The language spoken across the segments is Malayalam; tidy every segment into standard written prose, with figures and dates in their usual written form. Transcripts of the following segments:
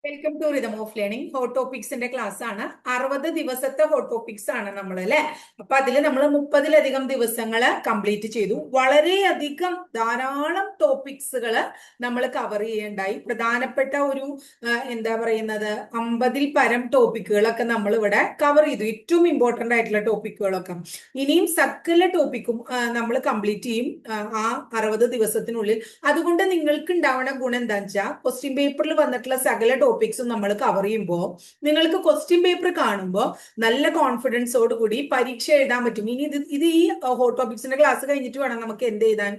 Welcome to rhythm of learning. Hot ടോപ്പിക്സിന്റെ ക്ലാസ് ആണ്. 60 ദിവസത്തെ ഹോട്ട് ടോപ്പിക്സ് ആണ് നമ്മൾ അല്ലെ. അപ്പൊ അതില് നമ്മൾ 30-ലധികം ദിവസങ്ങള് കംപ്ലീറ്റ് ചെയ്തു. വളരെയധികം ധാരാളം ടോപ്പിക്സുകള് നമ്മൾ കവർ ചെയ്യേണ്ടായി. പ്രധാനപ്പെട്ട ഒരു എന്താ പറയുന്നത് 50-ൽ പരം ടോപ്പിക്കുകളൊക്കെ നമ്മൾ ഇവിടെ കവർ ചെയ്തു. ഏറ്റവും ഇമ്പോർട്ടന്റ് ആയിട്ടുള്ള ടോപ്പിക്കുകളൊക്കെ. ഇനിയും സകല ടോപ്പിക്കും നമ്മൾ കംപ്ലീറ്റ് ചെയ്യും ആ 60 ദിവസത്തിനുള്ളിൽ. അതുകൊണ്ട് നിങ്ങൾക്ക് ഉണ്ടാവുന്ന ഗുണം എന്താ വെച്ചാൽ ക്വസ്റ്റ്യൻ പേപ്പറിൽ വന്നിട്ടുള്ള സകല ടോപ്പിക്സും നമ്മൾ കവർ ചെയ്യുമ്പോൾ നിങ്ങൾക്ക് ക്വസ്റ്റ്യൻ പേപ്പർ കാണുമ്പോൾ നല്ല കോൺഫിഡൻസോട് കൂടി പരീക്ഷ എഴുതാൻ പറ്റും. ഇനി ഇത് ഈ ഹോട്ട് ടോപ്പിക്സിന്റെ ക്ലാസ് കഴിഞ്ഞിട്ട് വേണം നമുക്ക് എന്ത് എഴുതാൻ,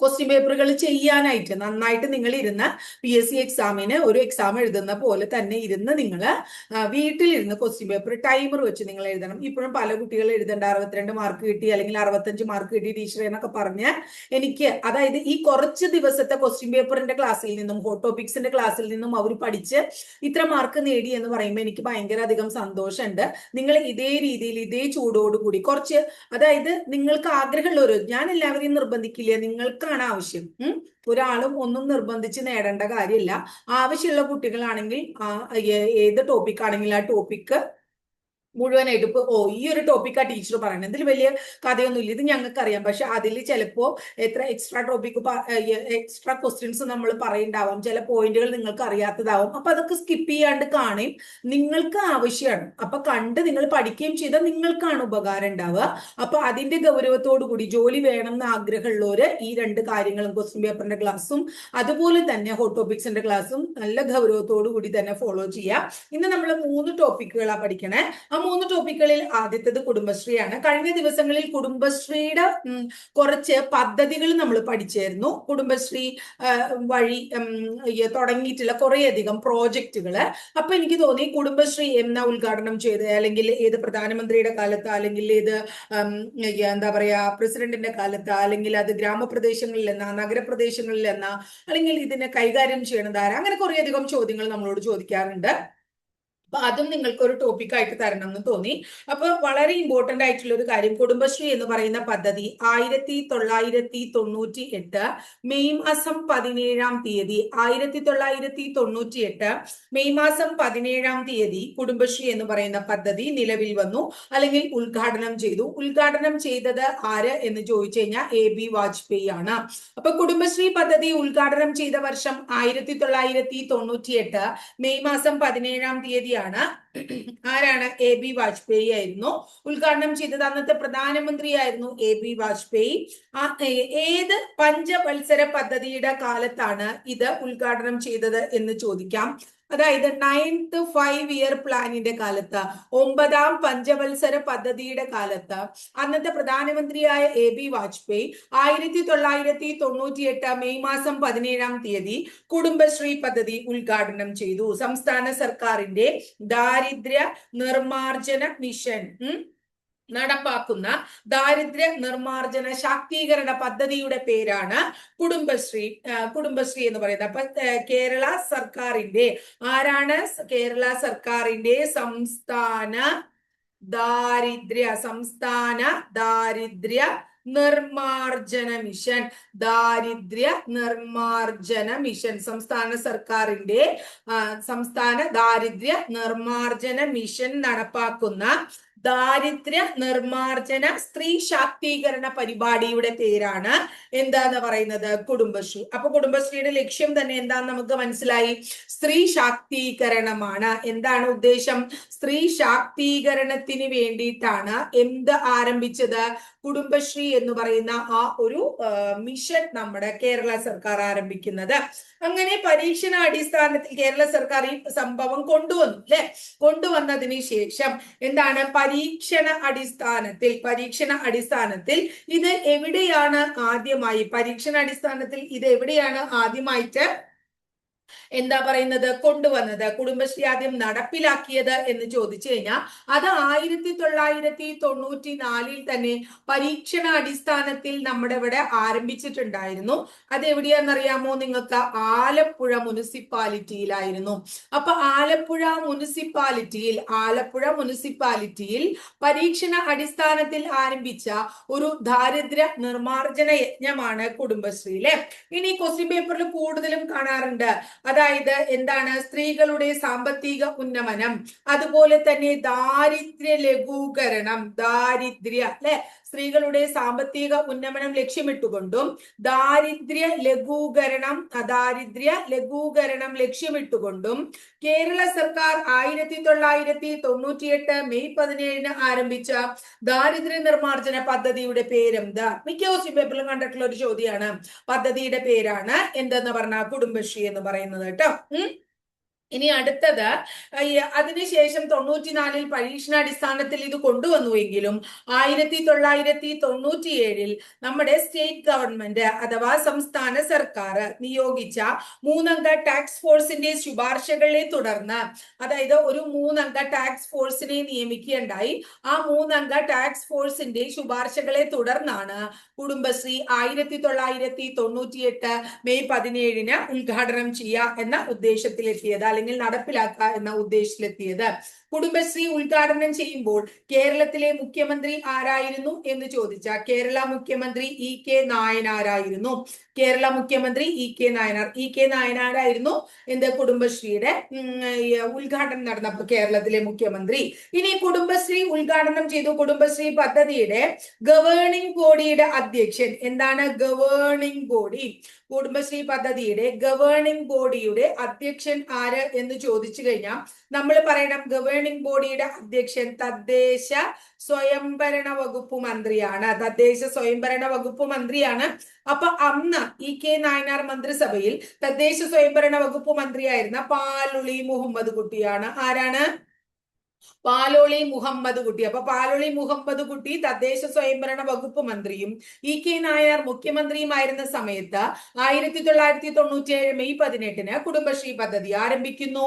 ക്വസ്റ്റ്യൻ പേപ്പറുകൾ ചെയ്യാനായിട്ട്. നന്നായിട്ട് നിങ്ങൾ ഇരുന്ന് PSC എക്സാമിന് ഒരു എക്സാം എഴുതുന്ന പോലെ തന്നെ ഇരുന്ന് നിങ്ങൾ വീട്ടിലിരുന്ന് ക്വസ്റ്റ്യൻ പേപ്പർ ടൈമർ വെച്ച് നിങ്ങൾ എഴുതണം. ഇപ്പോഴും പല കുട്ടികൾ എഴുതേണ്ട 62 മാർക്ക് കിട്ടി അല്ലെങ്കിൽ 65 മാർക്ക് കിട്ടി ടീച്ചർ എന്നൊക്കെ പറഞ്ഞ് എനിക്ക്, അതായത് ഈ കുറച്ച് ദിവസത്തെ ക്വസ്റ്റ്യൻ പേപ്പറിന്റെ ക്ലാസ്സിൽ നിന്നും ഹോട്ട് ടോപ്പിക്സിന്റെ ക്ലാസ്സിൽ നിന്നും അവർ പഠിച്ച് ഇത്ര മാർക്ക് നേടി എന്ന് പറയുമ്പോൾ എനിക്ക് ഭയങ്കര അധികം സന്തോഷമുണ്ട്. നിങ്ങൾ ഇതേ രീതിയിൽ ഇതേ ചൂടോടുകൂടി കുറച്ച്, അതായത് നിങ്ങൾക്ക് ആഗ്രഹമുള്ളവർ, ഞാൻ എല്ലാവരെയും നിർബന്ധിക്കില്ല, നിങ്ങൾക്ക് ആവശ്യം. ഒരാളും ഒന്നും നിർബന്ധിച്ച് നേടേണ്ട കാര്യമില്ല. ആവശ്യമുള്ള കുട്ടികളാണെങ്കിൽ ഏത് ടോപ്പിക് ആണെങ്കിൽ ആ ടോപ്പിക്ക് മുഴുവനായിട്ട് ഇപ്പൊ ഈ ഒരു ടോപ്പിക്കാ ടീച്ചർ പറയുന്നത്, ഇതിൽ വലിയ കഥയൊന്നുമില്ല, ഇത് ഞങ്ങൾക്ക് അറിയാം. പക്ഷെ അതിൽ ചിലപ്പോ എത്ര എക്സ്ട്രാ എക്സ്ട്രാ ക്വസ്റ്റ്യൻസ് നമ്മൾ പറയുണ്ടാവും, ചില പോയിന്റുകൾ നിങ്ങൾക്ക് അറിയാത്തതാവും. അപ്പൊ അതൊക്കെ സ്കിപ്പ് ചെയ്യാണ്ട് കാണുകയും നിങ്ങൾക്ക് ആവശ്യമാണ്. അപ്പൊ കണ്ട് നിങ്ങൾ പഠിക്കുകയും ചെയ്താൽ നിങ്ങൾക്കാണ് ഉപകാരം ഉണ്ടാവുക. അപ്പൊ അതിന്റെ ഗൗരവത്തോടു കൂടി ജോലി വേണം എന്ന് ആഗ്രഹമുള്ളവര് ഈ രണ്ട് കാര്യങ്ങളും, ക്വസ്റ്റ്യൻ പേപ്പറിന്റെ ക്ലാസ്സും അതുപോലെ തന്നെ ഹോട്ട് ടോപ്പിക്സിന്റെ ക്ലാസ്സും നല്ല ഗൗരവത്തോടു കൂടി തന്നെ ഫോളോ ചെയ്യാം. ഇന്ന് നമ്മൾ 3 ടോപ്പിക്കുകളാണ് പഠിക്കണേ. 3 ടോപ്പിക്കുകളിൽ ആദ്യത്തേത് കുടുംബശ്രീയാണ്. കഴിഞ്ഞ ദിവസങ്ങളിൽ കുടുംബശ്രീയുടെ കുറച്ച് പദ്ധതികൾ നമ്മൾ പഠിച്ചായിരുന്നു. കുടുംബശ്രീ വഴി തുടങ്ങിയിട്ടുള്ള കുറേയധികം പ്രോജക്റ്റുകള്. അപ്പൊ എനിക്ക് തോന്നി കുടുംബശ്രീ എന്നാ ഉദ്ഘാടനം ചെയ്ത്, അല്ലെങ്കിൽ ഏത് പ്രധാനമന്ത്രിയുടെ കാലത്ത്, അല്ലെങ്കിൽ ഏത് എന്താ പറയാ പ്രസിഡന്റിന്റെ കാലത്ത്, അല്ലെങ്കിൽ അത് ഗ്രാമപ്രദേശങ്ങളിൽ എന്നാ നഗരപ്രദേശങ്ങളിൽ എന്നാ, അല്ലെങ്കിൽ ഇതിനെ കൈകാര്യം ചെയ്യണത് ആരാ, അങ്ങനെ കുറേയധികം ചോദ്യങ്ങൾ നമ്മളോട് ചോദിക്കാറുണ്ട്. അപ്പൊ അതും നിങ്ങൾക്ക് ഒരു ടോപ്പിക്കായിട്ട് തരണം എന്ന് തോന്നി. അപ്പൊ വളരെ ഇമ്പോർട്ടന്റ് ആയിട്ടുള്ള ഒരു കാര്യം, കുടുംബശ്രീ എന്ന് പറയുന്ന പദ്ധതി 1998 മെയ് മാസം 17-ാം തീയതി 1998 മെയ് മാസം 17-ാം തീയതി കുടുംബശ്രീ എന്ന് പറയുന്ന പദ്ധതി നിലവിൽ വന്നു, അല്ലെങ്കിൽ ഉദ്ഘാടനം ചെയ്തു. ഉദ്ഘാടനം ചെയ്തത് ആര് എന്ന് ചോദിച്ചു കഴിഞ്ഞാൽ AB വാജ്പേയി ആണ്. അപ്പൊ കുടുംബശ്രീ പദ്ധതി ഉദ്ഘാടനം ചെയ്ത വർഷം 1998 മെയ് മാസം 17-ാം തീയതി. ആരാണ്? AB വാജ്പേയി ആയിരുന്നു ഉദ്ഘാടനം ചെയ്തത്. അന്നത്തെ പ്രധാനമന്ത്രിയായിരുന്നു AB വാജ്പേയി. ഏത് പഞ്ചവത്സര പദ്ധതിയുടെ കാലത്താണ് ഇത് ഉദ്ഘാടനം ചെയ്തത് എന്ന് ചോദിക്കാം. അതായത് 9th 5-year പ്ലാനിന്റെ കാലത്ത്, 9ാം പഞ്ചവത്സര പദ്ധതിയുടെ കാലത്ത് അന്നത്തെ പ്രധാനമന്ത്രിയായ AB വാജ്പേയി 1998 മെയ് മാസം 17-ാം തീയതി കുടുംബശ്രീ പദ്ധതി ഉദ്ഘാടനം ചെയ്തു. സംസ്ഥാന സർക്കാരിന്റെ ദാരിദ്ര്യ നിർമാർജന മിഷൻ നടപ്പാക്കുന്ന ദാരിദ്ര്യ നിർമാർജന ശാക്തീകരണ പദ്ധതിയുടെ പേരാണ് കുടുംബശ്രീ. കുടുംബശ്രീ എന്ന് പറയുന്നത്. അപ്പൊ കേരള സർക്കാരിന്റെ, ആരാണ്? കേരള സർക്കാരിന്റെ സംസ്ഥാന ദാരിദ്ര്യ നിർമാർജന മിഷൻ. ദാരിദ്ര്യ നിർമാർജന മിഷൻ, സംസ്ഥാന സർക്കാരിന്റെ സംസ്ഥാന ദാരിദ്ര്യ നിർമാർജന മിഷൻ നടപ്പാക്കുന്ന ദാരിദ്ര്യ നിർമാർജന സ്ത്രീ ശാക്തീകരണ പരിപാടിയുടെ പേരാണ് എന്താന്ന് പറയുന്നത്? കുടുംബശ്രീ. അപ്പൊ കുടുംബശ്രീയുടെ ലക്ഷ്യം തന്നെ എന്താന്ന് നമുക്ക് മനസ്സിലായി, സ്ത്രീ ശാക്തീകരണമാണ്. എന്താണ് ഉദ്ദേശം? സ്ത്രീ ശാക്തീകരണത്തിന് വേണ്ടിയിട്ടാണ് എന്ത് ആരംഭിച്ചത്? കുടുംബശ്രീ എന്ന് പറയുന്ന ആ ഒരു മിഷൻ നമ്മുടെ കേരള സർക്കാർ ആരംഭിക്കുന്നത്. അങ്ങനെ പരീക്ഷണ അടിസ്ഥാനത്തിൽ കേരള സർക്കാർ ഈ സംഭവം കൊണ്ടുവന്നു അല്ലെ. കൊണ്ടുവന്നതിന് ശേഷം എന്താണ്, പരീക്ഷണ അടിസ്ഥാനത്തിൽ ഇത് എവിടെയാണ് ആദ്യമായിട്ട് എന്താ പറയുന്നത് കൊണ്ടുവന്നത്, കുടുംബശ്രീ ആദ്യം നടപ്പിലാക്കിയത് എന്ന് ചോദിച്ചു കഴിഞ്ഞാൽ അത് 1994 തന്നെ പരീക്ഷണ അടിസ്ഥാനത്തിൽ നമ്മുടെ ഇവിടെ ആരംഭിച്ചിട്ടുണ്ടായിരുന്നു. അത് എവിടെയാണെന്നറിയാമോ നിങ്ങൾക്ക്? ആലപ്പുഴ മുനിസിപ്പാലിറ്റിയിലായിരുന്നു. അപ്പൊ ആലപ്പുഴ മുനിസിപ്പാലിറ്റിയിൽ പരീക്ഷണ അടിസ്ഥാനത്തിൽ ആരംഭിച്ച ഒരു ദാരിദ്ര്യ നിർമാർജന യജ്ഞമാണ് കുടുംബശ്രീ അല്ലെ. ഇനി ക്വസ്റ്റ്യൻ പേപ്പറിൽ കൂടുതലും കാണാറുണ്ട് അതായത് എന്താണ്, സ്ത്രീകളുടെ സാമ്പത്തിക ഉന്നമനം, അതുപോലെ തന്നെ ദാരിദ്ര്യ ലഘൂകരണം, ദാരിദ്ര്യ അല്ലെ, സ്ത്രീകളുടെ സാമ്പത്തിക ഉന്നമനം ലക്ഷ്യമിട്ടുകൊണ്ടും ദാരിദ്ര്യ ലഘൂകരണം ലക്ഷ്യമിട്ടുകൊണ്ടും കേരള സർക്കാർ 1998 മെയ് 17 ആരംഭിച്ച ദാരിദ്ര്യ നിർമ്മാർജ്ജന പദ്ധതിയുടെ പേരെന്ത്? മിക്ക ക്വസ്റ്റ്യൻ പേപ്പറിലും കണ്ടിട്ടുള്ള ഒരു ചോദ്യമാണ്. പദ്ധതിയുടെ പേരാണ് എന്തെന്ന് പറഞ്ഞാൽ കുടുംബശ്രീ എന്ന് പറയുന്നത് കേട്ടോ. ഇനി അടുത്തത്, അതിനുശേഷം 94 പരീക്ഷണാടിസ്ഥാനത്തിൽ ഇത് കൊണ്ടുവന്നുവെങ്കിലും 1997 നമ്മുടെ സ്റ്റേറ്റ് ഗവൺമെന്റ് അഥവാ സംസ്ഥാന സർക്കാർ നിയോഗിച്ച 3 അംഗ ടാസ്ക് ഫോഴ്സിന്റെ ശുപാർശകളെ തുടർന്ന്, അതായത് ഒരു 3 അംഗ ടാസ്ക് ഫോഴ്സിനെ നിയമിക്കുകയുണ്ടായി. ആ 3 അംഗ ടാസ്ക് ഫോഴ്സിന്റെ ശുപാർശകളെ തുടർന്നാണ് കുടുംബശ്രീ 1998 മെയ് 17 ഉദ്ഘാടനം ചെയ്യുക എന്ന ഉദ്ദേശത്തിലെത്തിയത്, അല്ലെങ്കിൽ നടപ്പിലാക്കുക എന്ന ഉദ്ദേശത്തിലെത്തിയത്. കുടുംബശ്രീ ഉദ്ഘാടനം ചെയ്യുമ്പോൾ കേരളത്തിലെ മുഖ്യമന്ത്രി ആരായിരുന്നു എന്ന് ചോദിച്ചാൽ കേരള മുഖ്യമന്ത്രി ഇ കെ നായനാരായിരുന്നു. കേരള മുഖ്യമന്ത്രി ഇ കെ നായനാരായിരുന്നു എന്ത് കുടുംബശ്രീയുടെ ഉദ്ഘാടനം നടന്നപ്പോൾ കേരളത്തിലെ മുഖ്യമന്ത്രി. ഇനി കുടുംബശ്രീ ഉദ്ഘാടനം ചെയ്തു. കുടുംബശ്രീ പദ്ധതിയുടെ ഗവേണിംഗ് ബോഡിയുടെ അധ്യക്ഷൻ എന്താണ്? Governing body. കുടുംബശ്രീ പദ്ധതിയുടെ ഗവേണിംഗ് ബോഡിയുടെ അധ്യക്ഷൻ ആര് എന്ന് ചോദിച്ചു കഴിഞ്ഞാൽ നമ്മൾ പറയണം ഗവേണിംഗ് ബോഡിയുടെ അധ്യക്ഷൻ തദ്ദേശ സ്വയംഭരണ വകുപ്പ് മന്ത്രിയാണ്. തദ്ദേശ സ്വയംഭരണ വകുപ്പ് മന്ത്രിയാണ്. അപ്പൊ അന്ന് ഇ കെ നായനാർ മന്ത്രിസഭയിൽ തദ്ദേശ സ്വയംഭരണ വകുപ്പ് മന്ത്രിയായിരുന്ന പാലൊളി മുഹമ്മദ് കുട്ടിയാണ്. ആരാണ്? പാലോളി മുഹമ്മദ് കുട്ടി. അപ്പൊ പാലോളി മുഹമ്മദ് കുട്ടി തദ്ദേശ സ്വയംഭരണ വകുപ്പ് മന്ത്രിയും ഇ കെ നായർ മുഖ്യമന്ത്രിയുമായിരുന്ന സമയത്ത് 1997 മെയ് 18 കുടുംബശ്രീ പദ്ധതി ആരംഭിക്കുന്നു.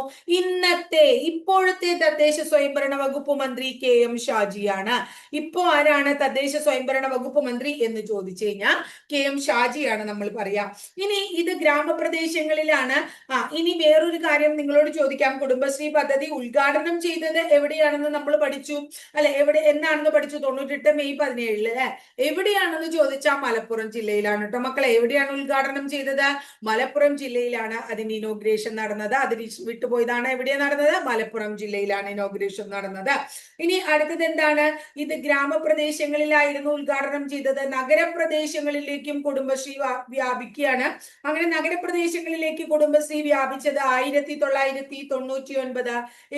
ഇപ്പോഴത്തെ തദ്ദേശ സ്വയംഭരണ വകുപ്പ് മന്ത്രി കെ എം ഷാജിയാണ്. ഇപ്പോ ആരാണ് തദ്ദേശ സ്വയംഭരണ വകുപ്പ് മന്ത്രി എന്ന് ചോദിച്ചു കഴിഞ്ഞാൽ കെ എം ഷാജിയാണ് നമ്മൾ പറയാം. ഇനി ഇത് ഗ്രാമപ്രദേശങ്ങളിലാണ്. ഇനി വേറൊരു കാര്യം നിങ്ങളോട് ചോദിക്കാം. കുടുംബശ്രീ പദ്ധതി ഉദ്ഘാടനം ചെയ്തത് എവിടെയാണെന്ന് നമ്മൾ പഠിച്ചു അല്ലെ? എന്നാണെന്ന് പഠിച്ചു? 98 മെയ് 17 അല്ലെ? എവിടെയാണെന്ന് ചോദിച്ചാൽ മലപ്പുറം ജില്ലയിലാണ് കേട്ടോ മക്കളെ. എവിടെയാണ് ഉദ്ഘാടനം ചെയ്തത്? മലപ്പുറം ജില്ലയിലാണ് അതിന് ഇനോഗ്രേഷൻ നടന്നത്. അതിന് വിട്ടുപോയതാണ്. എവിടെയാണ് നടന്നത്? മലപ്പുറം ജില്ലയിലാണ് ഇനോഗ്രേഷൻ നടന്നത്. ഇനി അടുത്തത് എന്താണ്? ഇത് ഗ്രാമപ്രദേശങ്ങളിലായിരുന്നു ഉദ്ഘാടനം ചെയ്തത്. നഗരപ്രദേശങ്ങളിലേക്കും കുടുംബശ്രീ വ്യാപിക്കുകയാണ്. അങ്ങനെ നഗരപ്രദേശങ്ങളിലേക്ക് കുടുംബശ്രീ വ്യാപിച്ചത് 1999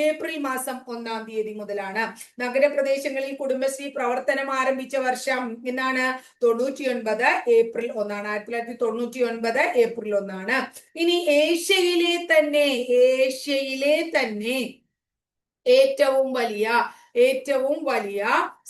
ഏപ്രിൽ മാസം 1 തീയതി മുതലാണ്. നഗരപ്രദേശങ്ങളിൽ കുടുംബശ്രീ പ്രവർത്തനം ആരംഭിച്ച വർഷം എന്നാണ്? 99 ഏപ്രിൽ 1. 1999 ഏപ്രിൽ 1. ഇനി ഏഷ്യയിലെ തന്നെ ഏറ്റവും വലിയ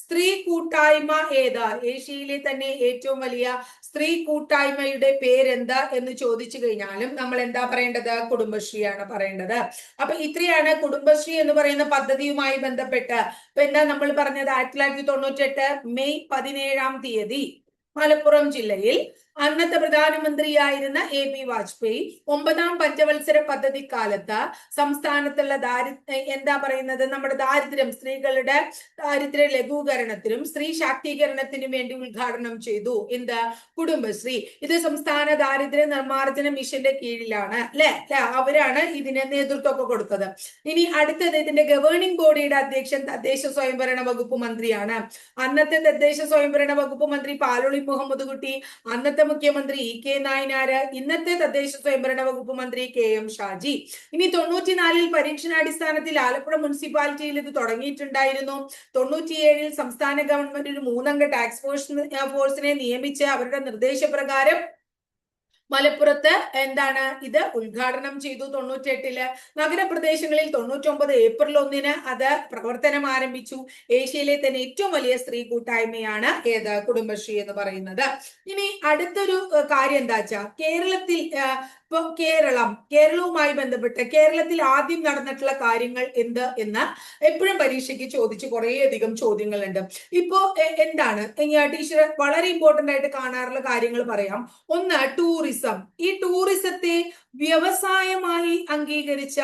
സ്ത്രീ കൂട്ടായ്മ ഏതാ? ഏഷ്യയിലെ തന്നെ ഏറ്റവും വലിയ സ്ത്രീ കൂട്ടായ്മയുടെ പേരെന്താ എന്ന് ചോദിച്ചു കഴിഞ്ഞാലും നമ്മൾ എന്താ പറയേണ്ടത്? കുടുംബശ്രീയാണ് പറയേണ്ടത്. അപ്പൊ ഇത്രയാണ് കുടുംബശ്രീ എന്ന് പറയുന്ന പദ്ധതിയുമായി ബന്ധപ്പെട്ട്. ഇപ്പൊ എന്താ നമ്മൾ പറഞ്ഞത്? 1998 മെയ് 17 മലപ്പുറം ജില്ലയിൽ അന്നത്തെ പ്രധാനമന്ത്രിയായിരുന്ന എ പി വാജ്പേയി 9ാം പഞ്ചവത്സര പദ്ധതി കാലത്ത് സംസ്ഥാനത്തുള്ള നമ്മുടെ ദാരിദ്ര്യം, സ്ത്രീകളുടെ ദാരിദ്ര്യ ലഘൂകരണത്തിനും സ്ത്രീ ശാക്തീകരണത്തിനും വേണ്ടി ഉദ്ഘാടനം ചെയ്തു. എന്താ? കുടുംബശ്രീ. ഇത് സംസ്ഥാന ദാരിദ്ര്യ നിർമ്മാർജ്ജന മിഷന്റെ കീഴിലാണ് അല്ലെ? അവരാണ് ഇതിന് നേതൃത്വമൊക്കെ കൊടുത്തത്. ഇനി അടുത്തത് ഇതിന്റെ ഗവേണിംഗ് ബോഡിയുടെ അധ്യക്ഷൻ തദ്ദേശ സ്വയംഭരണ വകുപ്പ് മന്ത്രിയാണ്. അന്നത്തെ തദ്ദേശ സ്വയംഭരണ വകുപ്പ് മന്ത്രി പാലോളി മുഹമ്മദ് കുട്ടി, അന്നത്തെ മുഖ്യമന്ത്രി ഇ കെ നായനാര്, ഇന്നത്തെ തദ്ദേശ സ്വയംഭരണ വകുപ്പ് മന്ത്രി കെ എം ഷാജി. ഇനി 94 പരീക്ഷണാടിസ്ഥാനത്തിൽ ആലപ്പുഴ മുനിസിപ്പാലിറ്റിയിൽ ഇത് തുടങ്ങിയിട്ടുണ്ടായിരുന്നു. 97 സംസ്ഥാന ഗവൺമെന്റ് ഒരു 3 അംഗ ടാസ്ക് ഫോഴ്സിനെ നിയമിച്ച് അവരുടെ നിർദ്ദേശപ്രകാരം മലപ്പുറത്ത് ഇത് ഉദ്ഘാടനം ചെയ്തു. 98 നഗരപ്രദേശങ്ങളിൽ 99 ഏപ്രിൽ 1 അത് പ്രവർത്തനം ആരംഭിച്ചു. ഏഷ്യയിലെ തന്നെ ഏറ്റവും വലിയ സ്ത്രീ കൂട്ടായ്മയാണ് കുടുംബശ്രീ എന്ന് പറയുന്നത്. ഇനി അടുത്തൊരു കാര്യം എന്താ വെച്ചാൽ കേരളത്തിൽ ഇപ്പൊ കേരളവുമായി ബന്ധപ്പെട്ട് കേരളത്തിൽ ആദ്യം നടന്നിട്ടുള്ള കാര്യങ്ങൾ എന്ത് എന്ന് എപ്പോഴും പരീക്ഷയ്ക്ക് ചോദിച്ച് കുറേയധികം ചോദ്യങ്ങളുണ്ട്. ഇപ്പോ എന്താണ് ടീച്ചർ വളരെ ഇമ്പോർട്ടന്റ് ആയിട്ട് കാണാറുള്ള കാര്യങ്ങൾ പറയാം. ഒന്ന്, ടൂറിസം. ഈ ടൂറിസത്തെ വ്യവസായമായി അംഗീകരിച്ച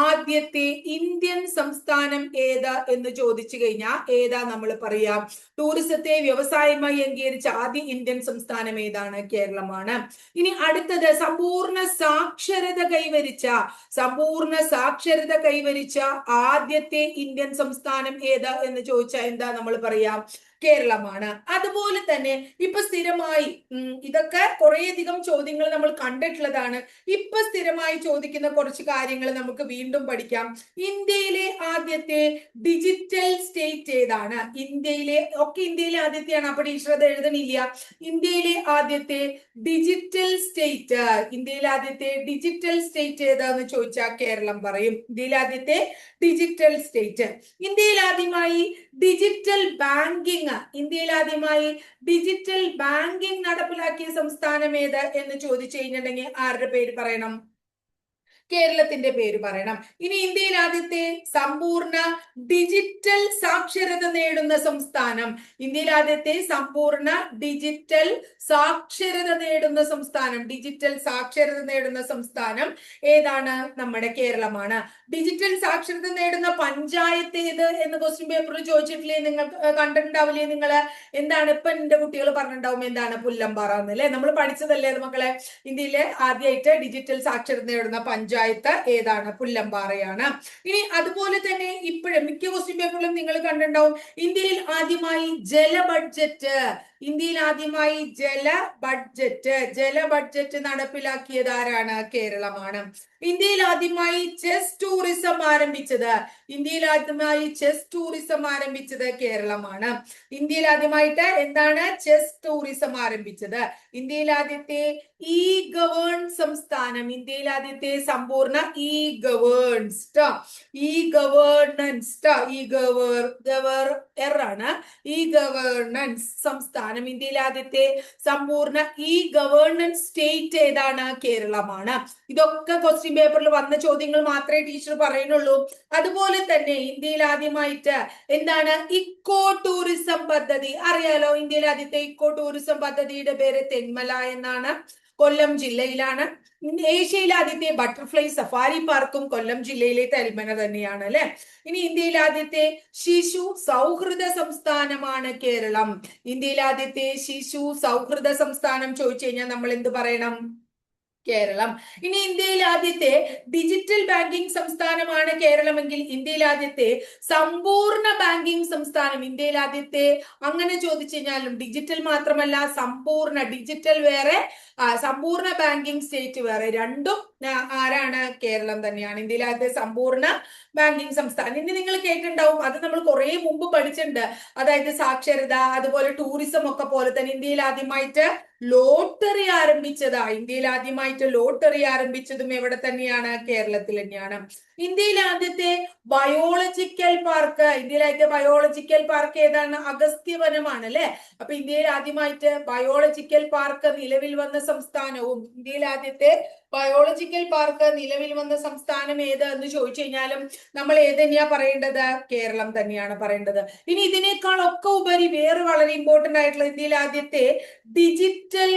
ആദ്യത്തെ ഇന്ത്യൻ സംസ്ഥാനം ഏതാ എന്ന് ചോദിച്ചു കഴിഞ്ഞാൽ ഏതാ നമ്മൾ പറയാം? ടൂറിസത്തെ വ്യവസായമായി അംഗീകരിച്ച ആദ്യ ഇന്ത്യൻ സംസ്ഥാനം ഏതാണ്? കേരളമാണ്. ഇനി അടുത്തത്, സമ്പൂർണ്ണ സമ്പൂർണ്ണ സാക്ഷരത കൈവരിച്ച ആദ്യത്തെ ഇന്ത്യൻ സംസ്ഥാനം ഏത് എന്ന് ചോദിച്ചാൽ എന്താ നമ്മൾ പറയാം? കേരളമാണ്. അതുപോലെ തന്നെ ഇപ്പൊ സ്ഥിരമായി ഇതൊക്കെ കുറേയധികം ചോദ്യങ്ങൾ നമ്മൾ കണ്ടിട്ടുള്ളതാണ്. ഇപ്പൊ സ്ഥിരമായി ചോദിക്കുന്ന കുറച്ച് കാര്യങ്ങൾ നമുക്ക് വീണ്ടും പഠിക്കാം. ഇന്ത്യയിലെ ആദ്യത്തെ ഡിജിറ്റൽ സ്റ്റേറ്റ് ഏതാണ്? ഇന്ത്യയിലെ ആദ്യത്തെയാണ്. അപ്പൊ ടീച്ചർ അത് എഴുതണില്ല. ഇന്ത്യയിലെ ആദ്യത്തെ ഡിജിറ്റൽ സ്റ്റേറ്റ് ഏതാന്ന് ചോദിച്ചാൽ കേരളം പറയും. ഇന്ത്യയിലെ ആദ്യത്തെ ഡിജിറ്റൽ സ്റ്റേറ്റ്. ഇന്ത്യയിൽ ആദ്യമായി ഡിജിറ്റൽ ബാങ്കിങ് നടപ്പിലാക്കിയ സംസ്ഥാനം ഏത് എന്ന് ചോദിച്ചു കഴിഞ്ഞിട്ടുണ്ടെങ്കിൽ ആരുടെ പേര് പറയണം? കേരളത്തിന്റെ പേര് പറയണം. ഇനി ഇന്ത്യയിൽ ആദ്യത്തെ സമ്പൂർണ്ണ ഡിജിറ്റൽ സാക്ഷരത നേടുന്ന സംസ്ഥാനം ഏതാണ്? നമ്മുടെ കേരളമാണ്. ഡിജിറ്റൽ സാക്ഷരത നേടുന്ന പഞ്ചായത്ത് ഏത് എന്ന് ക്വസ്റ്റ്യൻ പേപ്പറിൽ ചോദിച്ചിട്ടില്ലേ? നിങ്ങൾ കണ്ടിട്ടുണ്ടാവില്ലേ? നിങ്ങള് എന്താണ് ഇപ്പൊ എന്റെ കുട്ടികൾ പറഞ്ഞിട്ടുണ്ടാവും എന്താണ് പുല്ലമ്പാറ എന്നല്ലേ? നമ്മൾ പഠിച്ചതല്ലേ അത് മക്കളെ? ഇന്ത്യയിലെ ആദ്യമായിട്ട് ഡിജിറ്റൽ സാക്ഷരത നേടുന്ന പഞ്ചായത്ത് ഏതാണ്? പുല്ലമ്പാറയാണ്. ഇനി അതുപോലെ തന്നെ ഇപ്പോഴും മിക്ക ക്വസ്റ്റ്യൻ പേപ്പറിലും നിങ്ങൾ കണ്ടിട്ടുണ്ടാവും ഇന്ത്യയിൽ ആദ്യമായി ജല ബഡ്ജറ്റ് നടപ്പിലാക്കിയത് ആരാണ്? കേരളമാണ്. ഇന്ത്യയിൽ ആദ്യമായി ചെസ് ടൂറിസം ആരംഭിച്ചത് കേരളമാണ്. ഇന്ത്യയിൽ ആദ്യമായിട്ട് എന്താണ് ചെസ് ടൂറിസം ആരംഭിച്ചത്? ഇന്ത്യയിൽ ആദ്യത്തെ ഇ ഗവേൺ സംസ്ഥാനം, ഇന്ത്യയിൽ ആദ്യത്തെ സമ്പൂർണ്ണ ഇ ഗവേണൻസ് സംസ്ഥാനം, ഇന്ത്യയിൽ ആദ്യത്തെ സമ്പൂർണ്ണ ഇ ഗവേണൻസ് സ്റ്റേറ്റ് ഏതാണ്? കേരളമാണ്. ഇതൊക്കെ ക്വസ്റ്റ്യൻ പേപ്പറിൽ വന്ന ചോദ്യങ്ങൾ മാത്രമേ ടീച്ചർ പറയുന്നുള്ളൂ. അതുപോലെ തന്നെ ഇന്ത്യയിൽ ആദ്യമായിട്ട് എന്താണ് ഇക്കോ ടൂറിസം പദ്ധതി? അറിയാലോ, ഇന്ത്യയിൽ ആദ്യത്തെ ഇക്കോ ടൂറിസം പദ്ധതിയുടെ പേര് തെന്മല എന്നാണ്. കൊല്ലം ജില്ലയിലാണ്. ഏഷ്യയിലെ ആദ്യത്തെ ബട്ടർഫ്ലൈ സഫാരി പാർക്കും കൊല്ലം ജില്ലയിലെ തെന്മല തന്നെയാണ് അല്ലെ. ഇനി ഇന്ത്യയിൽ ആദ്യത്തെ ശിശു സൗഹൃദ സംസ്ഥാനമാണ് കേരളം. ഇന്ത്യയിൽ ആദ്യത്തെ ശിശു സൗഹൃദ സംസ്ഥാനം ചോദിച്ചു കഴിഞ്ഞാൽ നമ്മൾ എന്ത് പറയണം? കേരളം. ഇനി ഇന്ത്യയിൽ ആദ്യത്തെ ഡിജിറ്റൽ ബാങ്കിങ് സംസ്ഥാനമാണ് കേരളമെങ്കിൽ ഇന്ത്യയിൽ ആദ്യത്തെ സമ്പൂർണ്ണ ബാങ്കിങ് സംസ്ഥാനം, ഇന്ത്യയിൽ ആദ്യത്തെ അങ്ങനെ ചോദിച്ചു കഴിഞ്ഞാലും ഡിജിറ്റൽ മാത്രമല്ല സമ്പൂർണ്ണ, ഡിജിറ്റൽ വേറെ സമ്പൂർണ്ണ ബാങ്കിങ് സ്റ്റേറ്റ് വേറെ, രണ്ടും ആരാണ്? കേരളം തന്നെയാണ്. ഇന്ത്യയിൽ ആദ്യത്തെ സമ്പൂർണ്ണ ബാങ്കിങ് സംസ്ഥാനം. ഇനി നിങ്ങൾ കേട്ടിട്ടുണ്ടാവും, അത് നമ്മൾ കുറെ മുമ്പ് പഠിച്ചിട്ടുണ്ട്. അതായത് സാക്ഷരത അതുപോലെ ടൂറിസം ഒക്കെ പോലെ തന്നെ ഇന്ത്യയിൽ ആദ്യമായിട്ട് ലോട്ടറി ആരംഭിച്ചതും എവിടെ തന്നെയാണ്? കേരളത്തിൽ തന്നെയാണ്. ഇന്ത്യയിൽ ആദ്യത്തെ ബയോളജിക്കൽ പാർക്ക് ഏതാണ്? അഗസ്ത്യവനമാണ് അല്ലെ. അപ്പൊ ഇന്ത്യയിൽ ആദ്യമായിട്ട് ബയോളജിക്കൽ പാർക്ക് നിലവിൽ വന്ന സംസ്ഥാനവും, ഇന്ത്യയിൽ ആദ്യത്തെ ബയോളജിക്കൽ പാർക്ക് നിലവിൽ വന്ന സംസ്ഥാനം ഏത് എന്ന് ചോദിച്ചു കഴിഞ്ഞാലും നമ്മൾ ഏത് തന്നെയാ പറയേണ്ടത്? കേരളം തന്നെയാണ് പറയേണ്ടത്. ഇനി ഇതിനേക്കാളൊക്കെ ഉപരി വേറെ വളരെ ഇമ്പോർട്ടന്റ് ആയിട്ടുള്ള ഇന്ത്യയിൽ ആദ്യത്തെ ഡിജിറ്റൽ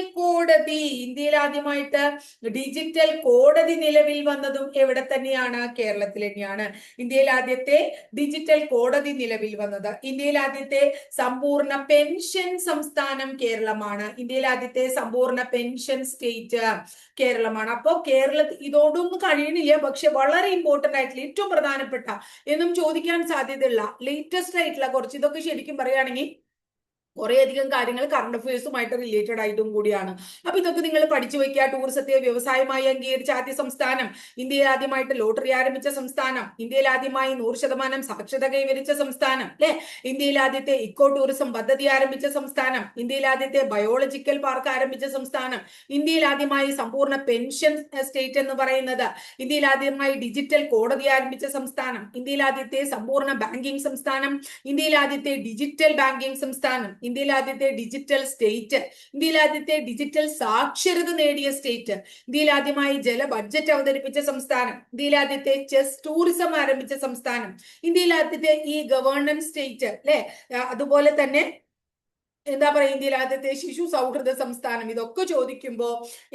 കോടതി നിലവിൽ വന്നതും എവിടെ തന്നെയാണ്? കേരളത്തിൽ തന്നെയാണ്. ഇന്ത്യയിൽ ആദ്യത്തെ ഡിജിറ്റൽ കോടതി നിലവിൽ വന്നത്. ഇന്ത്യയിൽ ആദ്യത്തെ സമ്പൂർണ്ണ പെൻഷൻ സംസ്ഥാനം കേരളമാണ്. ഇന്ത്യയിൽ ആദ്യത്തെ സമ്പൂർണ്ണ പെൻഷൻ സ്റ്റേറ്റ് കേരളമാണ്. അപ്പോ കേരളത്തിൽ ഇതോടൊന്നും കഴിയണില്ല, പക്ഷെ വളരെ ഇമ്പോർട്ടന്റ് ആയിട്ടുള്ള ഏറ്റവും പ്രധാനപ്പെട്ട എന്നും ചോദിക്കാൻ സാധ്യതയുള്ള ലേറ്റസ്റ്റ് ആയിട്ടുള്ള കുറച്ച്, ഇതൊക്കെ ശരിക്കും പറയുകയാണെങ്കിൽ കുറേയധികം കാര്യങ്ങൾ കറണ്ട് അഫയേഴ്സുമായിട്ട് റിലേറ്റഡ് ആയിട്ടും കൂടിയാണ്. അപ്പൊ ഇതൊക്കെ നിങ്ങൾ പഠിച്ചു വെക്കുക. ടൂറിസത്തെ വ്യവസായമായി അംഗീകരിച്ച ആദ്യ സംസ്ഥാനം, ഇന്ത്യയിൽ ആദ്യമായിട്ട് ലോട്ടറി ആരംഭിച്ച സംസ്ഥാനം, ഇന്ത്യയിൽ ആദ്യമായി 100% സാക്ഷരത കൈവരിച്ച സംസ്ഥാനം അല്ലെ, ഇന്ത്യയിൽ ആദ്യത്തെ ഇക്കോ ടൂറിസം പദ്ധതി ആരംഭിച്ച സംസ്ഥാനം, ഇന്ത്യയിൽ ആദ്യത്തെ ബയോളജിക്കൽ പാർക്ക് ആരംഭിച്ച സംസ്ഥാനം, ഇന്ത്യയിൽ ആദ്യമായി സമ്പൂർണ്ണ പെൻഷൻ സ്റ്റേറ്റ് എന്ന് പറയുന്നത്, ഇന്ത്യയിൽ ആദ്യമായി ഡിജിറ്റൽ കോടതി ആരംഭിച്ച സംസ്ഥാനം, ഇന്ത്യയിൽ ആദ്യത്തെ സമ്പൂർണ്ണ ബാങ്കിങ് സംസ്ഥാനം, ഇന്ത്യയിൽ ആദ്യത്തെ ഡിജിറ്റൽ ബാങ്കിങ് സംസ്ഥാനം, ഇന്ത്യയിൽ ആദ്യത്തെ ഡിജിറ്റൽ സ്റ്റേറ്റ്, ഇന്ത്യയിൽ ആദ്യത്തെ ഡിജിറ്റൽ സാക്ഷരത നേടിയ സ്റ്റേറ്റ്, ഇന്ത്യയിൽ ആദ്യമായി ജല ബഡ്ജറ്റ് അവതരിപ്പിച്ച സംസ്ഥാനം, ഇന്ത്യയിൽ ആദ്യത്തെ ചെസ് ടൂറിസം ആരംഭിച്ച സംസ്ഥാനം, ഇന്ത്യയിൽ ആദ്യത്തെ ഈ ഗവേണൻസ് സ്റ്റേറ്റ് അല്ലെ, അതുപോലെ തന്നെ എന്താ പറയുക, ഇന്ത്യയിലെ ആദ്യത്തെ ശിശു സൗഹൃദ സംസ്ഥാനം, ഇതൊക്കെ ചോദിക്കുമ്പോ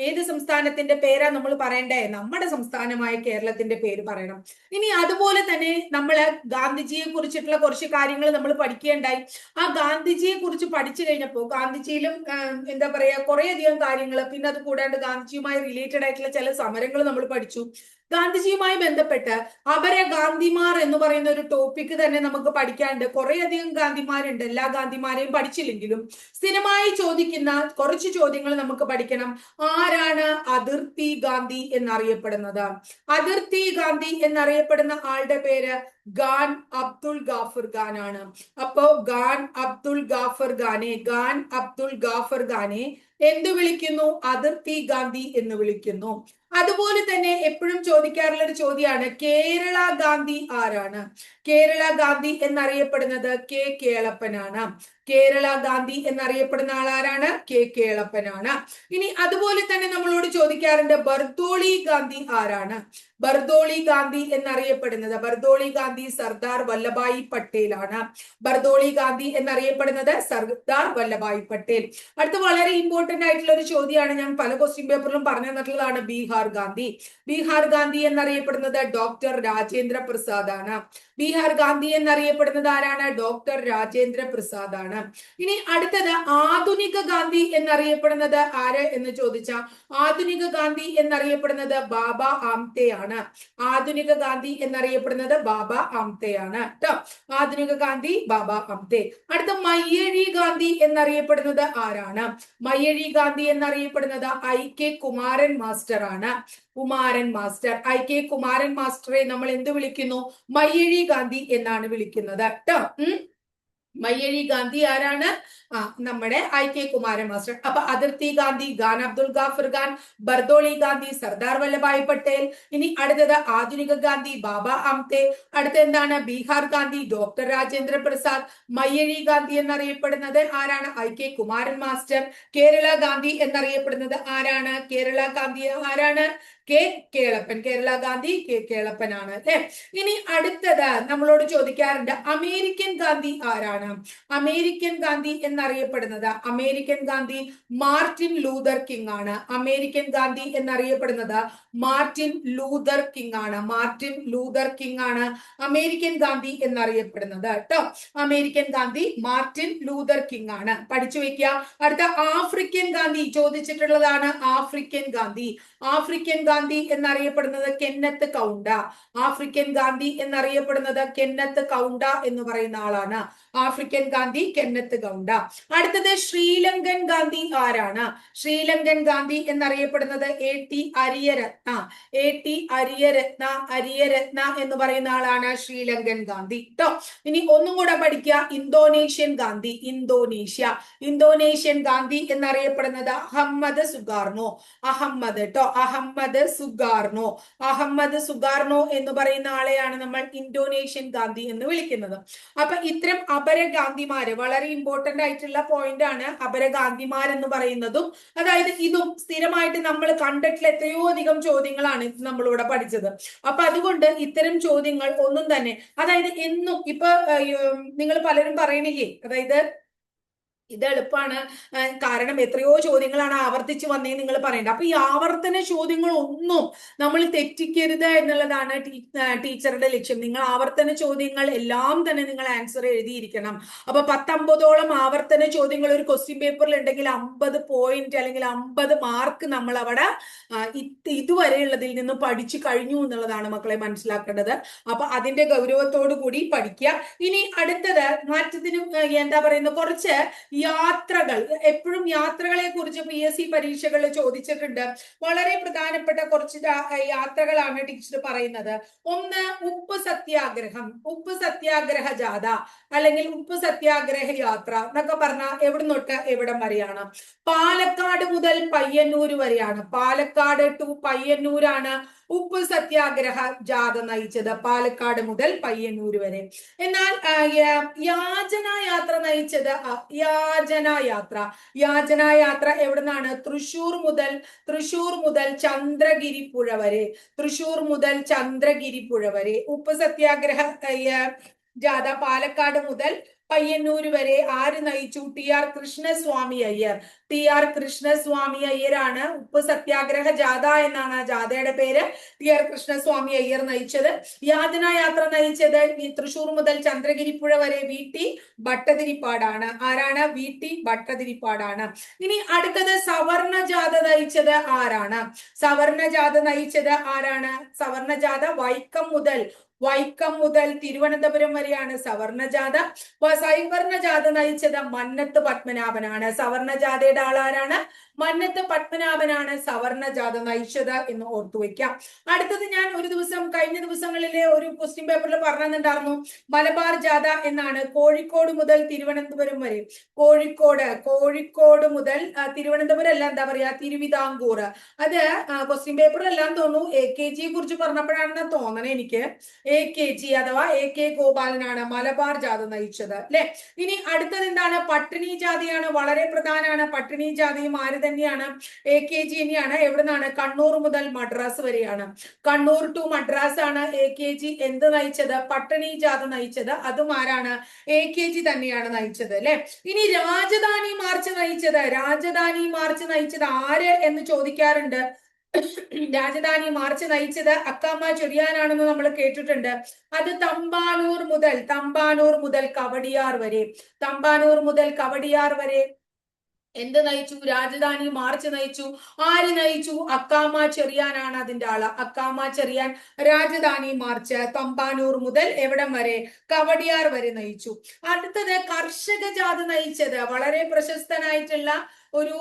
ഏത് സംസ്ഥാനത്തിന്റെ പേരാ നമ്മൾ പറയണ്ടേ? നമ്മുടെ സംസ്ഥാനമായ കേരളത്തിന്റെ പേര് പറയണം. ഇനി അതുപോലെ തന്നെ നമ്മള് ഗാന്ധിജിയെ കുറിച്ചിട്ടുള്ള കുറച്ച് കാര്യങ്ങൾ നമ്മൾ പഠിക്കേണ്ടായി. ആ ഗാന്ധിജിയെ കുറിച്ച് പഠിച്ചു കഴിഞ്ഞപ്പോൾ ഗാന്ധിജിയിലും എന്താ പറയാ കുറേയധികം കാര്യങ്ങൾ, പിന്നെ അത് കൂടാണ്ട് ഗാന്ധിജിയുമായി റിലേറ്റഡ് ആയിട്ടുള്ള ചില സമരങ്ങൾ നമ്മൾ പഠിച്ചു. ഗാന്ധിജിയുമായി ബന്ധപ്പെട്ട് അപര ഗാന്ധിമാർ എന്ന് പറയുന്ന ഒരു ടോപ്പിക് തന്നെ നമുക്ക് പഠിക്കാനുണ്ട്. കുറേയധികം ഗാന്ധിമാരുണ്ട്, എല്ലാ ഗാന്ധിമാരെയും പഠിച്ചില്ലെങ്കിലും സ്ഥിരമായി ചോദിക്കുന്ന കുറച്ച് ചോദ്യങ്ങൾ നമുക്ക് പഠിക്കണം. ആരാണ് അതിർത്തി ഗാന്ധി എന്നറിയപ്പെടുന്നത്? അതിർത്തി ഗാന്ധി എന്നറിയപ്പെടുന്ന ആളുടെ പേര് ഖാൻ അബ്ദുൾ ഗാഫർ ഖാൻ ആണ്. അപ്പോ ഖാൻ അബ്ദുൾ ഗാഫർ ഖാനെ എന്തു വിളിക്കുന്നു? അതിർത്തി ഗാന്ധി എന്ന് വിളിക്കുന്നു. അതുപോലെ തന്നെ എപ്പോഴും ചോദിക്കാറുള്ള ഒരു ചോദ്യമാണ്, കേരള ഗാന്ധി ആരാണ്? കേരള ഗാന്ധി എന്നറിയപ്പെടുന്നത് കെ കേളപ്പനാണ്. കേരള ഗാന്ധി എന്നറിയപ്പെടുന്ന ആളാരാണ്? കെ കേളപ്പനാണ്. ഇനി അതുപോലെ തന്നെ നമ്മളോട് ചോദിക്കാറുണ്ട്, ബർദോളി ഗാന്ധി ആരാണ്? ബർദോളി ഗാന്ധി എന്നറിയപ്പെടുന്നത്, ബർദോളി ഗാന്ധി സർദാർ വല്ലഭായി പട്ടേൽ ആണ്. ബർദോളി ഗാന്ധി എന്നറിയപ്പെടുന്നത് സർദാർ വല്ലഭായി പട്ടേൽ. അടുത്ത വളരെ ഇമ്പോർട്ടന്റ് ആയിട്ടുള്ള ഒരു ചോദ്യമാണ്, ഞാൻ പല ക്വസ്റ്റ്യൻ പേപ്പറിലും പറഞ്ഞു തന്നിട്ടുള്ളതാണ്, ബീഹാർ ഗാന്ധി. ബീഹാർ ഗാന്ധി എന്നറിയപ്പെടുന്നത് ഡോക്ടർ രാജേന്ദ്ര പ്രസാദ് ആണ്. ബീഹാർ ഗാന്ധി എന്നറിയപ്പെടുന്നത് ആരാണ്? ഡോക്ടർ രാജേന്ദ്ര പ്രസാദ് ആണ്. ഇനി അടുത്തത് ആധുനിക ഗാന്ധി എന്നറിയപ്പെടുന്നത് ആര് എന്ന് ചോദിച്ചാൽ, ആധുനിക ഗാന്ധി എന്നറിയപ്പെടുന്നത് ബാബ ആംതെ ആണ്. ആധുനിക ഗാന്ധി എന്നറിയപ്പെടുന്നത് ബാബ ആംതെ ആണ് കേട്ടോ. ആധുനിക ഗാന്ധി ബാബ ആംതെ. അടുത്ത മയ്യഴി ഗാന്ധി എന്നറിയപ്പെടുന്നത് ആരാണ്? മയ്യഴി ഗാന്ധി എന്നറിയപ്പെടുന്നത് IK കുമാരൻ മാസ്റ്റർ ആണ്. കുമാരൻ മാസ്റ്റർ, IK കുമാരൻ മാസ്റ്ററെ നമ്മൾ എന്ത് വിളിക്കുന്നു? മയ്യഴി ഗാന്ധി എന്നാണ് വിളിക്കുന്നത് കേട്ടോ. മയ്യഴി ഗാന്ധി ആരാണ്? നമ്മുടെ IK കുമാരൻ മാസ്റ്റർ. അപ്പൊ അതിർത്തി ഗാന്ധി ഖാൻ അബ്ദുൾ ഗാഫർ ഖാൻ, ബർദോളി ഗാന്ധി സർദാർ വല്ലഭായ് പട്ടേൽ. ഇനി അടുത്തത് ആധുനിക ഗാന്ധി ബാബ ആംതെ. അടുത്ത എന്താണ്? ബീഹാർ ഗാന്ധി ഡോക്ടർ രാജേന്ദ്ര പ്രസാദ്. മയ്യഴി ഗാന്ധി എന്നറിയപ്പെടുന്നത് ആരാണ്? IK Kumaran master. കേരള ഗാന്ധി എന്നറിയപ്പെടുന്നത് ആരാണ്? കേരള ഗാന്ധി ആരാണ്? കെ കേളപ്പൻ. കേരള ഗാന്ധി കെ കേളപ്പനാണ് അല്ലെ. ഇനി അടുത്തത് നമ്മളോട് ചോദിക്കാറുണ്ട്, അമേരിക്കൻ ഗാന്ധി ആരാണ്? അമേരിക്കൻ ഗാന്ധി എന്നറിയപ്പെടുന്നത്, American Gandhi Martin Luther King ആണ്. അമേരിക്കൻ ഗാന്ധി എന്നറിയപ്പെടുന്നത് മാർട്ടിൻ ലൂതർ കിങ് ആണ്. മാർട്ടിൻ ലൂതർ കിങ് ആണ് അമേരിക്കൻ ഗാന്ധി എന്നറിയപ്പെടുന്നത് കേട്ടോ. American Gandhi Martin Luther King ആണ്, പഠിച്ചു വെക്കുക. അടുത്ത ആഫ്രിക്കൻ ഗാന്ധി ചോദിച്ചിട്ടുള്ളതാണ്, ആഫ്രിക്കൻ ഗാന്ധി. ആഫ്രിക്കൻ ഗാന്ധി എന്നറിയപ്പെടുന്നത് കെന്നത്ത് കൗണ്ട. ആഫ്രിക്കൻ ഗാന്ധി എന്നറിയപ്പെടുന്നത് കെന്നത്ത് കൗണ്ട എന്ന് പറയുന്ന ആളാണ്. African Gandhi Kenneth Kaunda. അടുത്തത് ശ്രീലങ്കൻ ഗാന്ധി ആരാണ്? ശ്രീലങ്കൻ ഗാന്ധി എന്നറിയപ്പെടുന്നത് AT അരിയരത്ന. AT അരിയരത്ന എന്ന് പറയുന്ന ആളാണ് ശ്രീലങ്കൻ ഗാന്ധി ട്ടോ. ഇനി ഒന്നും കൂടെ പഠിക്കുക, ഇന്തോനേഷ്യൻ ഗാന്ധി. ഇന്തോനേഷ്യൻ ഗാന്ധി എന്നറിയപ്പെടുന്നത് അഹമ്മദ് സുഗാർണോ. അഹമ്മദ് ട്ടോ, അഹമ്മദ് സുഗാർണോ എന്ന് പറയുന്ന ആളെയാണ് നമ്മൾ ഇന്തോനേഷ്യൻ ഗാന്ധി എന്ന് വിളിക്കുന്നത്. അപ്പൊ ഇത്തരം അപര ഗാന്ധിമാര് വളരെ ഇമ്പോർട്ടന്റ് ആയിട്ടുള്ള പോയിന്റ് ആണ്, അപര ഗാന്ധിമാർ എന്ന് പറയുന്നതും. അതായത് ഇതും സ്ഥിരമായിട്ട് നമ്മൾ കണ്ടിട്ടുള്ള എത്രയോ അധികം ചോദ്യങ്ങളാണ് നമ്മളിവിടെ പഠിച്ചത്. അപ്പൊ അതുകൊണ്ട് ഇത്തരം ചോദ്യങ്ങൾ ഒന്നും തന്നെ, അതായത് എന്നും ഇപ്പൊ നിങ്ങൾ പലരും പറയണില്ലേ, അതായത് ഇത് എളുപ്പമാണ് കാരണം എത്രയോ ചോദ്യങ്ങളാണ് ആവർത്തിച്ച് വന്നേ നിങ്ങൾ പറയേണ്ടത്. അപ്പൊ ഈ ആവർത്തന ചോദ്യങ്ങൾ ഒന്നും നമ്മൾ തെറ്റിക്കരുത് എന്നുള്ളതാണ് ടീച്ചറുടെ ലക്ഷ്യം. നിങ്ങൾ ആവർത്തന ചോദ്യങ്ങൾ എല്ലാം തന്നെ നിങ്ങൾ ആൻസർ എഴുതിയിരിക്കണം. അപ്പൊ 10-50ഓളം ആവർത്തന ചോദ്യങ്ങൾ ഒരു ക്വസ്റ്റ്യൻ പേപ്പറിൽ ഉണ്ടെങ്കിൽ 50 പോയിന്റ് അല്ലെങ്കിൽ 50 മാർക്ക് നമ്മൾ അവിടെ ഇതുവരെയുള്ളതിൽ നിന്ന് പഠിച്ചു കഴിഞ്ഞു എന്നുള്ളതാണ് മക്കളെ മനസ്സിലാക്കേണ്ടത്. അപ്പൊ അതിന്റെ ഗൗരവത്തോടു കൂടി പഠിക്കുക. ഇനി അടുത്തത് മാറ്റത്തിന് എന്താ പറയുന്നത്, കുറച്ച് യാത്രകൾ. എപ്പോഴും യാത്രകളെ കുറിച്ച് PSC പരീക്ഷകളിൽ ചോദിച്ചിട്ടുണ്ട്. വളരെ പ്രധാനപ്പെട്ട കുറച്ച് യാത്രകളാണ് ടീച്ചർ പറയുന്നത്. ഒന്ന്, ഉപ്പ് സത്യാഗ്രഹ ജാഥ അല്ലെങ്കിൽ ഉപ്പ് സത്യാഗ്രഹ യാത്ര എന്നൊക്കെ പറഞ്ഞാൽ എവിടം തൊട്ട് എവിടം വരെയാണ്? പാലക്കാട് മുതൽ പയ്യന്നൂർ വരെയാണ്. പാലക്കാട് ടു പയ്യന്നൂരാണ് ഉപ്പ് സത്യാഗ്രഹ ജാഥ നയിച്ചത്, പാലക്കാട് മുതൽ പയ്യന്നൂർ വരെ. എന്നാൽ യാചനായാത്ര നയിച്ചത് യാചനായാത്ര എവിടുന്നാണ്? തൃശൂർ മുതൽ ചന്ദ്രഗിരിപ്പുഴ വരെ. ഉപ്പ് സത്യാഗ്രഹ ജാഥ പാലക്കാട് മുതൽ പയ്യന്നൂര് വരെ ആര് നയിച്ചു? TR കൃഷ്ണസ്വാമി അയ്യർ. TR കൃഷ്ണസ്വാമി അയ്യരാണ് ഉപ്പ് സത്യാഗ്രഹ ജാഥ എന്നാണ് ആ ജാഥയുടെ പേര്. TR കൃഷ്ണസ്വാമി അയ്യർ നയിച്ചത്. യാതനായാത്ര നയിച്ചത് തൃശൂർ മുതൽ ചന്ദ്രഗിരിപ്പുഴ വരെ VT ഭട്ടതിരിപ്പാടാണ്. ആരാണ്? VT ഭട്ടതിരിപ്പാടാണ്. ഇനി അടുത്തത് സവർണ ജാഥ നയിച്ചത് ആരാണ്? സവർണ ജാഥ നയിച്ചത് ആരാണ്? സവർണ ജാഥ വൈക്കം മുതൽ തിരുവനന്തപുരം വരെയാണ് സവർണ ജാഥ. സവർണ ജാഥ നയിച്ചത് മന്നത്ത് പത്മനാഭനാണ്. സവർണ ജാഥയുടെ ആളാരാണ്? മന്നത്ത് പത്മനാഭനാണ് സവർണ ജാഥ നയിച്ചത് എന്ന് ഓർത്തു വെക്കാം. അടുത്തത് ഞാൻ ഒരു ദിവസം കഴിഞ്ഞ ദിവസങ്ങളിലെ ഒരു ക്വസ്റ്റ്യൻ പേപ്പറിൽ പറഞ്ഞിട്ടുണ്ടായിരുന്നു. മലബാർ ജാഥ എന്നാണ്. കോഴിക്കോട് മുതൽ തിരുവനന്തപുരം വരെ. കോഴിക്കോട് മുതൽ തിരുവനന്തപുരം അല്ല, എന്താ പറയാ, തിരുവിതാംകൂർ. അത് ക്വസ്റ്റ്യൻ പേപ്പറിലെല്ലാം തോന്നുന്നു AKG കുറിച്ച് പറഞ്ഞപ്പോഴാണെന്ന് തോന്നണേ എനിക്ക്. AKG അഥവാ AK ഗോപാലനാണ് മലബാർ ജാഥ നയിച്ചത് അല്ലെ. ഇനി അടുത്തത് എന്താണ്? പട്ടിണി ജാഥയാണ്. വളരെ പ്രധാനമാണ്. പട്ടിണി ജാഥയും ആര് തന്നെയാണ്? AKG തന്നെയാണ്. എവിടുന്നാണ്? കണ്ണൂർ മുതൽ മദ്രാസ് വരെയാണ്. കണ്ണൂർ ടു മദ്രാസ് ആണ് AKG എന്ത് നയിച്ചത്? പട്ടിണി ജാഥ നയിച്ചത്. അതും ആരാണ്? AKG തന്നെയാണ് നയിച്ചത് അല്ലെ. ഇനി രാജധാനി മാർച്ച് നയിച്ചത് ആര് എന്ന് ചോദിക്കാറുണ്ട്. രാജധാനി മാർച്ച് നയിച്ചത് അക്കാമ ചെറിയാനാണെന്ന് നമ്മൾ കേട്ടിട്ടുണ്ട്. അത് തമ്പാനൂർ മുതൽ കവടിയാർ വരെ എന്ത് നയിച്ചു? രാജധാനി മാർച്ച് നയിച്ചു. ആര് നയിച്ചു? അക്കാമ ചെറിയാനാണ് അതിന്റെ ആള്. അക്കാമ ചെറിയാൻ രാജധാനി മാർച്ച് തമ്പാനൂർ മുതൽ എവിടം വരെ? കവടിയാർ വരെ നയിച്ചു. അടുത്തത് കർഷക ജാഥ നയിച്ചത് വളരെ പ്രശസ്തനായിട്ടുള്ള ഒരു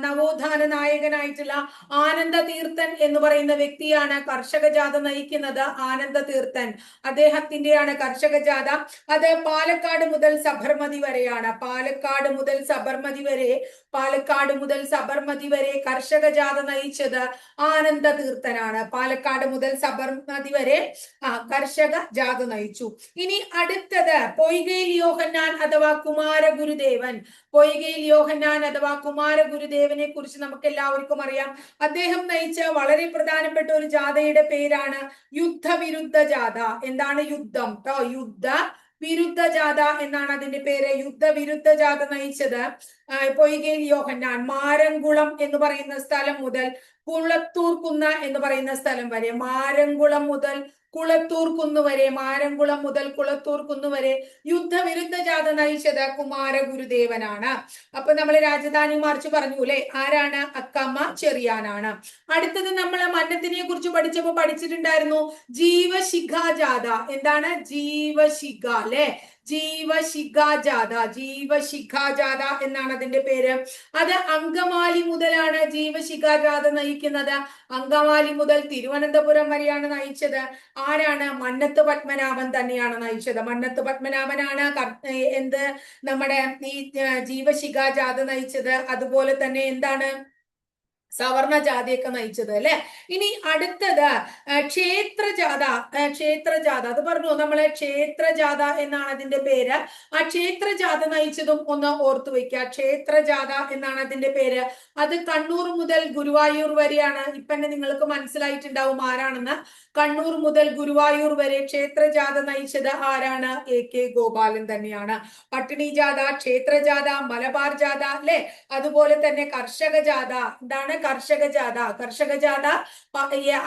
നവോത്ഥാന നായകനായിട്ടുള്ള ആനന്ദ തീർത്ഥൻ എന്ന് പറയുന്ന വ്യക്തിയാണ് കർഷക ജാഥ നയിക്കുന്നത്. ആനന്ദ തീർത്ഥൻ, അദ്ദേഹത്തിന്റെയാണ് കർഷക ജാഥ. അത് പാലക്കാട് മുതൽ സബർമതി വരെയാണ്. പാലക്കാട് മുതൽ സബർമതി വരെ കർഷക ജാഥ നയിച്ചത് ആനന്ദ തീർത്ഥനാണ്. പാലക്കാട് മുതൽ സബർമതി വരെ കർഷക ജാഥ നയിച്ചു. ഇനി അടുത്തത് പൊയ്കയിൽ യോഹന്നാൻ അഥവാ കുമാരഗുരുദേവനെ കുറിച്ച് നമുക്ക് എല്ലാവർക്കും അറിയാം. അദ്ദേഹം നയിച്ച വളരെ പ്രധാനപ്പെട്ട ഒരു ജാഥയുടെ പേരാണ് യുദ്ധവിരുദ്ധ ജാഥ. എന്താണ്? യുദ്ധം വിരുദ്ധ ജാഥ എന്നാണ് അതിന്റെ പേര്. യുദ്ധവിരുദ്ധ ജാഥ നയിച്ചത് പൊയ്കയിൽ യോഹന്നാൻ. മാരംകുളം എന്ന് പറയുന്ന സ്ഥലം മുതൽ കുളത്തൂർ കുന്ന എന്ന് പറയുന്ന സ്ഥലം വരെ, മാരംകുളം മുതൽ കുളത്തൂർ കുന്നുവരെ യുദ്ധവിരുദ്ധ ജാഥ നയിച്ചത് കുമാരഗുരുദേവനാണ്. അപ്പൊ നമ്മൾ രാജധാനി മാർച്ച് പറഞ്ഞു അല്ലെ. ആരാണ്? അക്കമ്മ ചെറിയാനാണ്. അടുത്തത് നമ്മൾ മന്നത്തിനെ കുറിച്ച് പഠിച്ചിട്ടുണ്ടായിരുന്നു. ജീവശിഖ ജാഥ. എന്താണ്? ജീവശിഖ അല്ലെ. ജീവശിഖ ജാഥ എന്നാണ് അതിന്റെ പേര്. അത് അങ്കമാലി മുതലാണ് ജീവശിഖ ജാഥ നയിക്കുന്നത്. അങ്കമാലി മുതൽ തിരുവനന്തപുരം വരെയാണ് നയിച്ചത്. ആരാണ്? മന്നത്ത് പത്മനാഭൻ തന്നെയാണ് നയിച്ചത്. മന്നത്ത് പത്മനാഭനാണ് നമ്മുടെ ഈ ജീവശിഖ ജാഥ നയിച്ചത്. അതുപോലെ തന്നെ എന്താണ്? സവർണ ജാഥയൊക്കെ നയിച്ചത് അല്ലെ. ഇനി അടുത്തത് ക്ഷേത്രജാഥ. അത് പറഞ്ഞു നമ്മളെ. ക്ഷേത്രജാഥ എന്നാണ് അതിന്റെ പേര്. ആ ക്ഷേത്രജാഥ നയിച്ചതും ഒന്ന് ഓർത്തു വെക്കുക. ക്ഷേത്രജാഥ എന്നാണ് അതിന്റെ പേര്. അത് കണ്ണൂർ മുതൽ ഗുരുവായൂർ വരെയാണ്. ഇപ്പൊ നിങ്ങൾക്ക് മനസ്സിലായിട്ടുണ്ടാവും ആരാണെന്ന്. കണ്ണൂർ മുതൽ ഗുരുവായൂർ വരെ ക്ഷേത്രജാഥ നയിച്ചത് ആരാണ്? AK ഗോപാലൻ തന്നെയാണ്. പട്ടിണി ജാഥ, ക്ഷേത്രജാഥ, മലബാർ ജാഥ അല്ലെ. അതുപോലെ തന്നെ കർഷക ജാഥ. എന്താണ്? കർഷക ജാഥ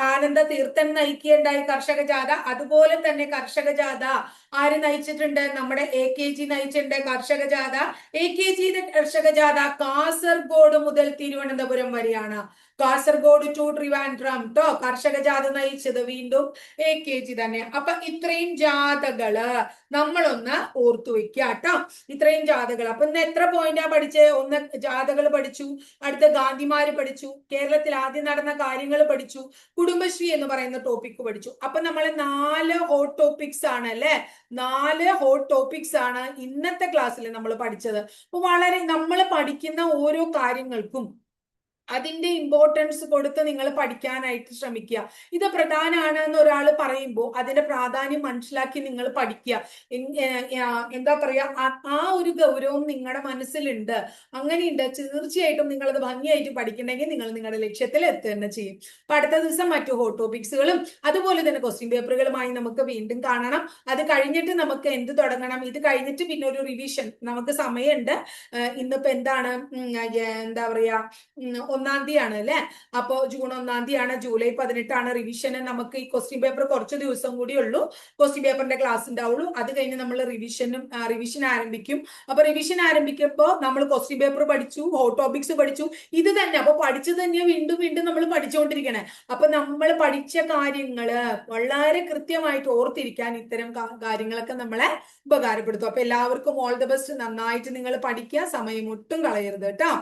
ആനന്ദ തീർത്ഥൻ നയിക്കുകയുണ്ടായി കർഷക ജാഥ. അതുപോലെ തന്നെ കർഷക ജാഥ ആര് നയിച്ചിട്ടുണ്ട്? നമ്മുടെ AKG നയിച്ചിട്ടുണ്ട് കർഷക ജാഥ. AKG കർഷക ജാഥ കാസർഗോഡ് മുതൽ തിരുവനന്തപുരം വരെയാണ്. കാസർഗോഡ് ടു ട്രിവാൻഡ്രം കർഷക ജാഥ നയിച്ചത് വീണ്ടും AKG തന്നെ. അപ്പൊ ഇത്രയും ജാഥകള് നമ്മളൊന്ന് ഓർത്തു വെക്കുക കേട്ടോ. ഇത്രയും ജാഥകൾ. അപ്പൊ ഇന്ന് എത്ര പോയിന്റാ പഠിച്ചേ? ഒന്ന് ജാഥകൾ പഠിച്ചു, അടുത്ത ഗാന്ധിമാര് പഠിച്ചു, കേരളത്തിൽ ആദ്യം നടന്ന കാര്യങ്ങൾ പഠിച്ചു, കുടുംബശ്രീ എന്ന് പറയുന്ന ടോപ്പിക് പഠിച്ചു. അപ്പൊ നമ്മൾ 4 ഹോട്ട് ടോപ്പിക്സ് ആണ് അല്ലെ. 4 ഹോട്ട് ടോപ്പിക്സ് ആണ് ഇന്നത്തെ ക്ലാസ്സിൽ നമ്മൾ പഠിച്ചത്. അപ്പൊ വളരെ നമ്മൾ പഠിക്കുന്ന ഓരോ കാര്യങ്ങൾക്കും അതിന്റെ ഇമ്പോർട്ടൻസ് കൊടുത്ത് നിങ്ങൾ പഠിക്കാനായിട്ട് ശ്രമിക്കുക. ഇത് പ്രധാനമാണ് എന്ന് ഒരാൾ പറയുമ്പോൾ അതിന്റെ പ്രാധാന്യം മനസ്സിലാക്കി നിങ്ങൾ പഠിക്കുക. എന്താ പറയാ, ആ ഒരു ഗൗരവം നിങ്ങളുടെ മനസ്സിലുണ്ട്, അങ്ങനെയുണ്ട്, തീർച്ചയായിട്ടും നിങ്ങൾ അത് ഭംഗിയായിട്ട് പഠിക്കണമെങ്കിൽ നിങ്ങൾ നിങ്ങളുടെ ലക്ഷ്യത്തിൽ എത്തുക തന്നെ ചെയ്യും. അപ്പൊ അടുത്ത ദിവസം മറ്റു ഹോട്ട് ടോപ്പിക്സുകളും അതുപോലെ തന്നെ ക്വസ്റ്റ്യൻ പേപ്പറുകളുമായി നമുക്ക് വീണ്ടും കാണണം. അത് കഴിഞ്ഞിട്ട് നമുക്ക് എന്ത് തുടങ്ങണം, ഇത് കഴിഞ്ഞിട്ട് പിന്നെ ഒരു റിവിഷൻ നമുക്ക് സമയമുണ്ട്. ഇന്നിപ്പോ എന്താണ്, എന്താ പറയാ, 1-ാം തീയതിയാണ് അല്ലെ. അപ്പോ ജൂൺ 1-ാം തീയതിയാണ്, ജൂലൈ 18 റിവിഷന്. നമുക്ക് ഈ ക്വസ്റ്റ്യൻ പേപ്പർ കുറച്ച് ദിവസം കൂടി ഉള്ളൂ ക്വസ്റ്റ്യൻ പേപ്പറിന്റെ ക്ലാസ് ഉണ്ടാവുള്ളൂ. അത് കഴിഞ്ഞ് നമ്മൾ റിവിഷൻ ആരംഭിക്കും. അപ്പൊ റിവിഷൻ ആരംഭിക്കുമ്പോൾ നമ്മൾ ക്വസ്റ്റ്യൻ പേപ്പർ പഠിച്ചു, ഹോട്ട് ടോപ്പിക്സ് പഠിച്ചു, ഇത് തന്നെ. അപ്പൊ പഠിച്ചു തന്നെ വീണ്ടും വീണ്ടും നമ്മൾ പഠിച്ചുകൊണ്ടിരിക്കണേ. അപ്പൊ നമ്മൾ പഠിച്ച കാര്യങ്ങള് വളരെ കൃത്യമായിട്ട് ഓർത്തിരിക്കാൻ ഇത്തരം കാര്യങ്ങളൊക്കെ നമ്മളെ ഉപകാരപ്പെടുത്തും. അപ്പൊ എല്ലാവർക്കും ഓൾ ദ ബെസ്റ്റ്. നന്നായിട്ട് നിങ്ങൾ പഠിക്കുക, സമയം ഒട്ടും കളയരുത് കേട്ടോ.